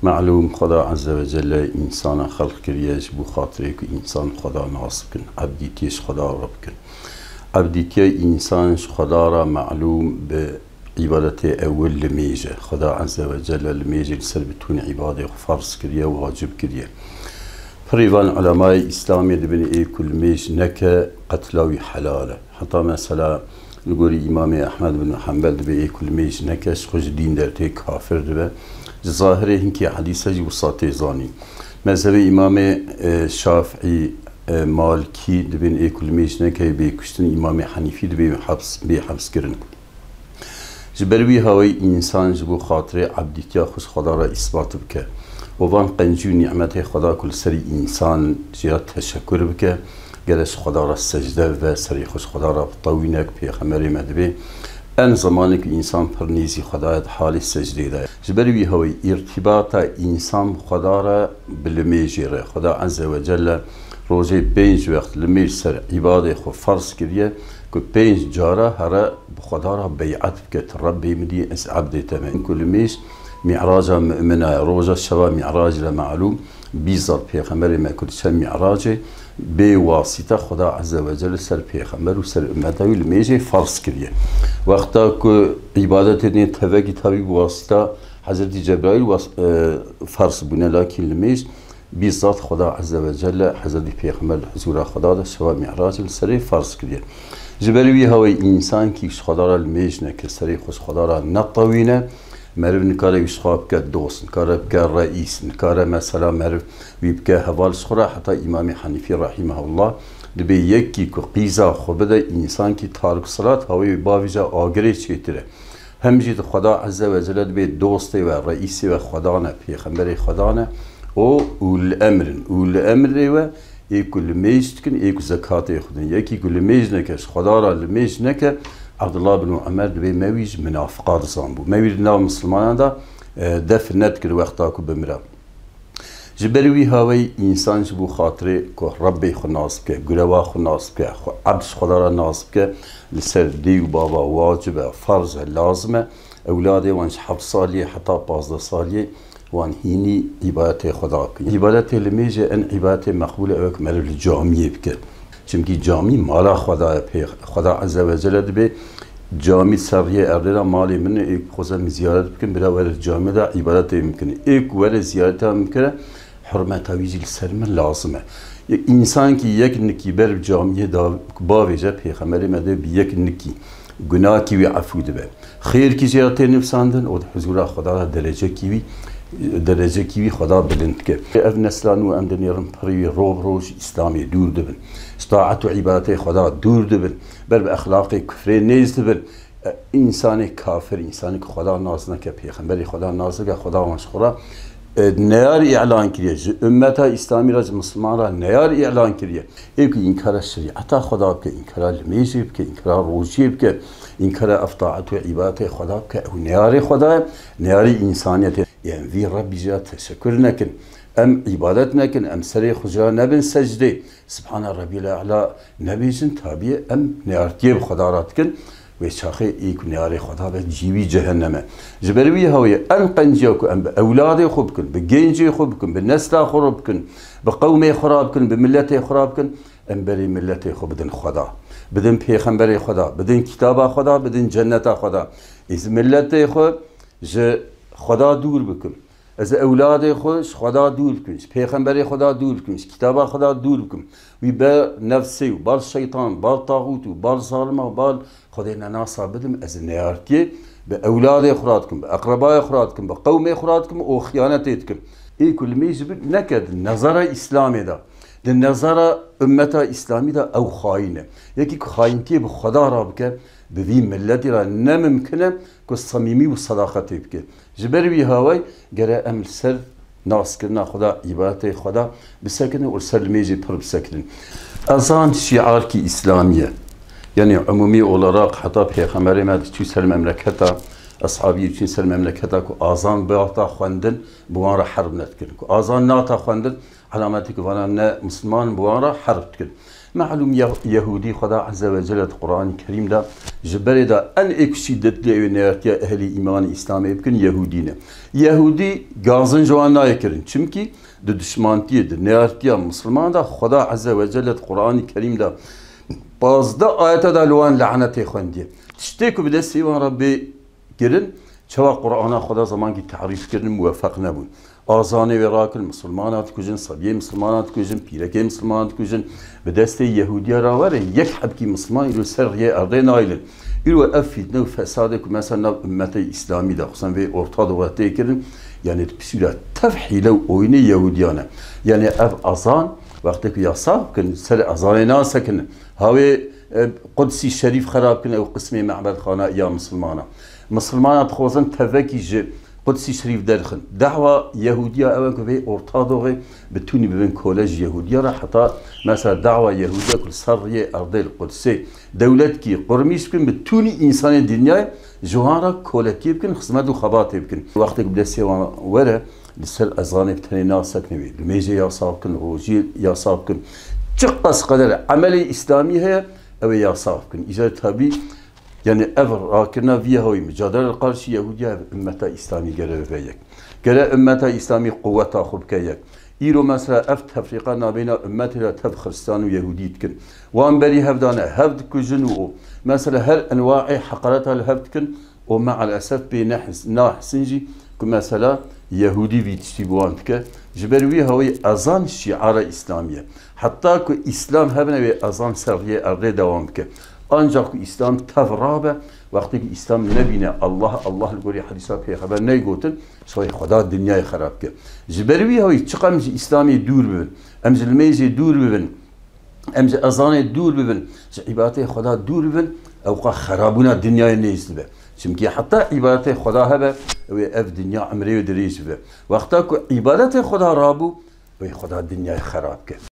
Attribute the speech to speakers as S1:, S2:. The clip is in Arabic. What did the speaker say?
S1: معلوم خدا عز و جل انسان خلق کریه بو خاطره که انسان خدا ناصب کن، عبدیتیش خدا رب کن. عبدیتی انسانش خدا را معلوم به عبادت اول لمیجه. خدا عز و جل لمیجه سر بتون عباده فرض کریه و واجب کریه. فریوان علماء اسلامی دبن ای کل میج نکه قتلاوی حلاله. حتی مثلا نقول امام احمد بن حنبل دبن ای کل میج نکش خوش دین درته کافر دبن. ظاهره اینکه حدیث وساطه زانی. مذهب امام شافعی مالکی دبن ای کل میج نکه به کشتن امام حنیفی دبن حبس کردن. جبروی هوای انسان جبو خاطر عبدیتی خوش خدا را اثبات بکه. وان قنجو نعمت خدا کل سری انسان جیرت تشکر بکه. گرش خدا را سجده و سری خوش خدا را طوینک پیغمبر مدبه. ان زمانی که انسان پر نیزی خدایت حال سجده ده. جبروی هوای ارتباط انسان خدا را بلمیجره. خدا عز و جل روزه 5 وقت لمیج سر عباده خو فرض کریه که 5 جاره هر خدا را بیعت بکت. ربی مدی اس عبد تمام کل میش معراج مؤمنه روزه شوا معراج لمعلوم بیزار پیغمبر ما کل شب معراج به واسطه خدا عز و جل سر پیغمبر و سر امته لمیج فرض کریه. وقتا که عبادت دین توگی تابی واسطه حضرت جبرائیل فرض بونه لکن لمیج بیزات خدا عز و جل حضرت پیغمبر حضور خدا ده شوا معراج سر فرض کریه. جبروی هوای انسان که خدا را لمیج نکه سری خوش خدا را نطوینه. مرو نکاره ویشخاب که دوست، نکاره که رئیس، نکاره مثلا مرو ویبکه حوالش خورا. حتی امام حنیفی رحمه الله دبی یکی که قیزا خوبده انسان که تارک صلات هوای باویجا آگری چیتره. همجید خدا عز و جل دبی دوستی و رئیسی و خدا نه پیغمبر خدا نه او اول امر و ایکو لمیج کن ایکو زکات خودن. یکی که لمیج نکش خدا را لمیج نکه. عبدالله بن عمر دبی مویج منافقات زنبو. مویج ناو مسلمان دا دفن ندکر وقتا که بمرا. جبروی هوای انسان جبو خاطره که ربی خو ناصب که، گروا خو ناصب که، عبدش خدا را ناصب که لسر دیو بابا واجبه فرض لازمه. اولاده وانش 7 سالیه حتی 15 سالیه وان هینی عبادت خدا کنی. عبادت لمیجه ان عبادت مقبول اوک ملو جامعه بکن. چونکی جامی مالا خدا عز و جل دبی جامی سریع اردنا مالی من ایک خوزم زیارت بکن برای ورد جامی دا عبادت میکنه. ایک ورد زیارت هم میکنه حرمت ویجی سر من لازمه. یک انسان که یک نکی بر جامی دا باویجه پیغمبر مده بی یک نکی گناه کیوی عفو دبه. خیر کی زیارت نفساندن و حضور خدا را درجه کیوی خدا بلند که. اف نسلانو ام دنیارم پریوی روش اسلامی دور دبن. استاعت و عبادت خدا دور دبن. بر اخلاق کفر نیز دبن. انسان کافر انسانی که خدا ناز نکه پیغمبر خدا ناز نکه خدا مشخورا نیار اعلان کریه. امت اسلامی را مسلمان را نیار اعلان کریه. ایک انکار شریعت خدا بکه، انکار لمیجی بکه، انکار روجی بکه، انکار افتاعت و عبادت خدا بکه. او نیار خدا نیار انسانیت. یعنی وی ربی جا تشکر نکن. ام عبادت نکن. ام سری خجا نبن سجده. سبحان ربی الاعلا نبیجن تابیه ام نیارتیب خدا را کن. و شاخه ایک نیار خدا به جیوی جهنمه. جبروی هوای ان قنجیو که ام به اولاد خوب کن، به گنجی خوب کن، به نسل خراب کن، به قوم خراب کن، به ملت خراب کن. ام بری ملت خوب بدن خدا، بدن پیغمبر خدا، بدن کتاب خدا، بدن جنت خدا. از ملت خود خدا دور بکن. از اولاد خودش خدا دور کنش. پیغمبر خدا دور کنش. کتاب خدا دور بکن. وی با نفسی و بال شیطان، بال طاغوت و بال ظالمه و بال خدای نناسا بدم از نیارتی به اولاد خراد کن، به اقربای خراد کن، به قوم خراد کن و خیانتیت کن. ای کل میجب نکد نظر اسلامی دا. در نظر امت اسلامی دا او خاینه. یکی که خاینتی به خدا را بکن به وی ملتی را نممکنه که صمیمی و صداقتی بکن. جبروی هوای گره عمل سر ناس کرنا خدا عبادت خدا بسکنه و سر میجی پر بسکنه. ازان شعار کی اسلامیه. یعنی عمومی اولاراق حتی پیغمبر ما چی سر مملکتا اصحابی چی سر مملکتا که آزان بیاتا خواندن بوان را حرب نتکن. که آزان ناتا خواندن علامتی که وانا نه مسلمان بوان را حرب کن. معلوم يهودي خدا عز وجل القرآن الكريم دا جبر دا أن اكشدت لأونيات أهل إيمان إسلامي بكن يهودين يهودي غازن جوانا يكرن چمكي د دشمانتي د نيارتيا مسلمان دا خدا عز وجل القرآن الكريم دا بازدا آيات دا لوان لعنتي خوندي تشتكو بدا سيوان ربي كرن شوا قرآن خدا زمان کی تعریف کردن موفق نبود آزان وراکل مسلمانات کجن صبیه مسلمانات کجن پیرکه مسلمانات کجن به دست یهودیا راوره یک حبکی مسلمان ایرو سر یه ارده نایلن ایرو افیدنه و فساده که مثلا امت اسلامی دا خصوصا به ارتا دوته کردن یعنی بسیاره تفحیله و اوینه یهودیانه یعنی اف آزان وقتی که یاسا کن سر آزان ناسا کن هاوی قدسی شریف خراب کن او قسم معبد خانه یا مسلمانه مسلمانات خوزن تفکی ج قدسی شریف درخن دعوة يهودية أول كذا أرتاضوه بتوني بين كولج يهودية را حتى مثلا دعوة يهودية كل صرية أرض القدس دولة كي قرميش بكن بتوني إنسان الدنيا جوارا كولتي بكن خدمات وخبات بكن وقت بدأ سوى ورا لسه أذان بتني ناس نبي الميجي يا صابكن روجي يا صابكن تقص قدر عملي إسلامي هي أو يا صابكن إذا تبي يعني أفر راكنا فيها هوي مجادلة القرشي يهودية أمتا إسلامي قرأ فيك قرأ أمتا إسلامي قوة أخذ كيك إيرو مثلا أفت تفريقنا بين أمتنا تف خريستان ويهودي تكن وان بري هفدانا هفد كجن مثلا هل أنواع حقرتها الهفد كن ومع الأسف ناحسنجي كمثلا يهودي في تشتيبوان تك جبروي هوي أذان شعار إسلامية حتى كو إسلام هبنا أذان سرية أرضي دوام بك ancak İslam tevrabı vakti ki İslam nebine Allah الگوری حدیثا پیغمبر نگوتن شوی خدا دنیای خراب که جبروی هایی چقدر اسلامی دور ببین امز المیزی دور ببین امز ازانه دور ببین عبادت خدا دور ببین او خرابونا دنیای نیست به چونکی حتی عبادت خدا هبه و اف دنیا امری و دریج به وقتا که عبادت خدا رابو و خدا دنیای خراب که